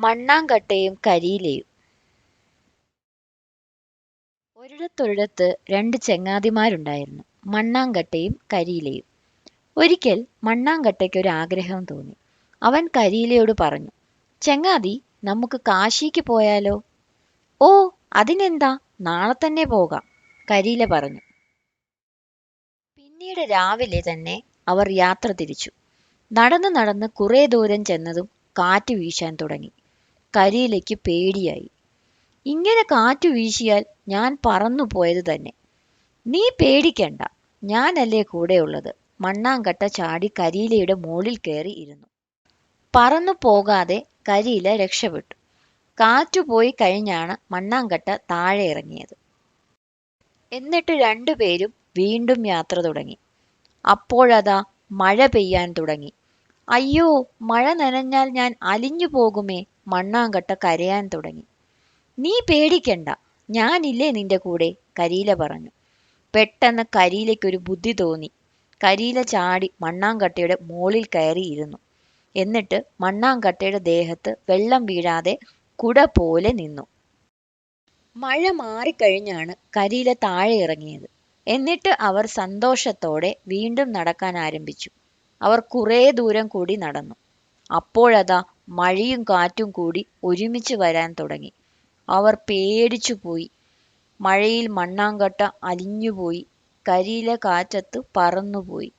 മണ്ണാങ്കട്ടയും കരിയിലയും. ഒരിടത്തൊരിടത്ത് രണ്ട് ചെങ്ങാതിമാരുണ്ടായിരുന്നു, മണ്ണാങ്കട്ടയും കരിയിലയും. ഒരിക്കൽ മണ്ണാങ്കട്ടയ്ക്ക് ഒരു ആഗ്രഹം തോന്നി. അവൻ കരിയിലയോട് പറഞ്ഞു, ചെങ്ങാതി, നമുക്ക് കാശിക്ക് പോയാലോ? ഓ, അതിനെന്താ, നാളെ തന്നെ പോകാം, കരിയില പറഞ്ഞു. പിന്നീട് രാവിലെ തന്നെ അവർ യാത്ര തിരിച്ചു. നടന്ന് നടന്ന് കുറെ ദൂരം ചെന്നതും കാറ്റ് വീശാൻ തുടങ്ങി. കരിയിലയ്ക്ക് പേടിയായി. ഇങ്ങനെ കാറ്റു വീശിയാൽ ഞാൻ പറന്നു പോയത് തന്നെ. നീ പേടിക്കണ്ട, ഞാനല്ലേ കൂടെയുള്ളത്. മണ്ണാങ്കട്ട ചാടി കരിയിലയുടെ മുകളിൽ കയറി ഇരുന്നു. പറന്നു പോകാതെ കരിയില രക്ഷപ്പെട്ടു. കാറ്റുപോയി കഴിഞ്ഞാണ് മണ്ണാങ്കട്ട താഴെ ഇറങ്ങിയത്. എന്നിട്ട് രണ്ടുപേരും വീണ്ടും യാത്ര തുടങ്ങി. അപ്പോഴതാ മഴ പെയ്യാൻ തുടങ്ങി. അയ്യോ, മഴ നനഞ്ഞാൽ ഞാൻ അലിഞ്ഞു പോകുമേ, മണ്ണാങ്കട്ട കരയാൻ തുടങ്ങി. നീ പേടിക്കണ്ട, ഞാനില്ലേ നിന്റെ കൂടെ, കരിയില പറഞ്ഞു. പെട്ടെന്ന് കരിയിലയ്ക്കൊരു ബുദ്ധി തോന്നി. കരിയില ചാടി മണ്ണാങ്കട്ടയുടെ മുകളിൽ കയറി ഇരുന്നു. എന്നിട്ട് മണ്ണാങ്കട്ടയുടെ ദേഹത്ത് വെള്ളം വീഴാതെ കുട പോലെ നിന്നു. മഴ മാറിക്കഴിഞ്ഞാണ് കരിയില താഴെ ഇറങ്ങിയത്. എന്നിട്ട് അവർ സന്തോഷത്തോടെ വീണ്ടും നടക്കാൻ ആരംഭിച്ചു. അവർ കുറേ ദൂരം കൂടി നടന്നു. അപ്പോഴതാ മഴയും കാറ്റും കൂടി ഒരുമിച്ച് വരാൻ തുടങ്ങി. അവർ പേടിച്ചു പോയി. മഴയിൽ മണ്ണാങ്കട്ട അലിഞ്ഞുപോയി. കരിയില കാറ്റത്ത് പറന്നുപോയി.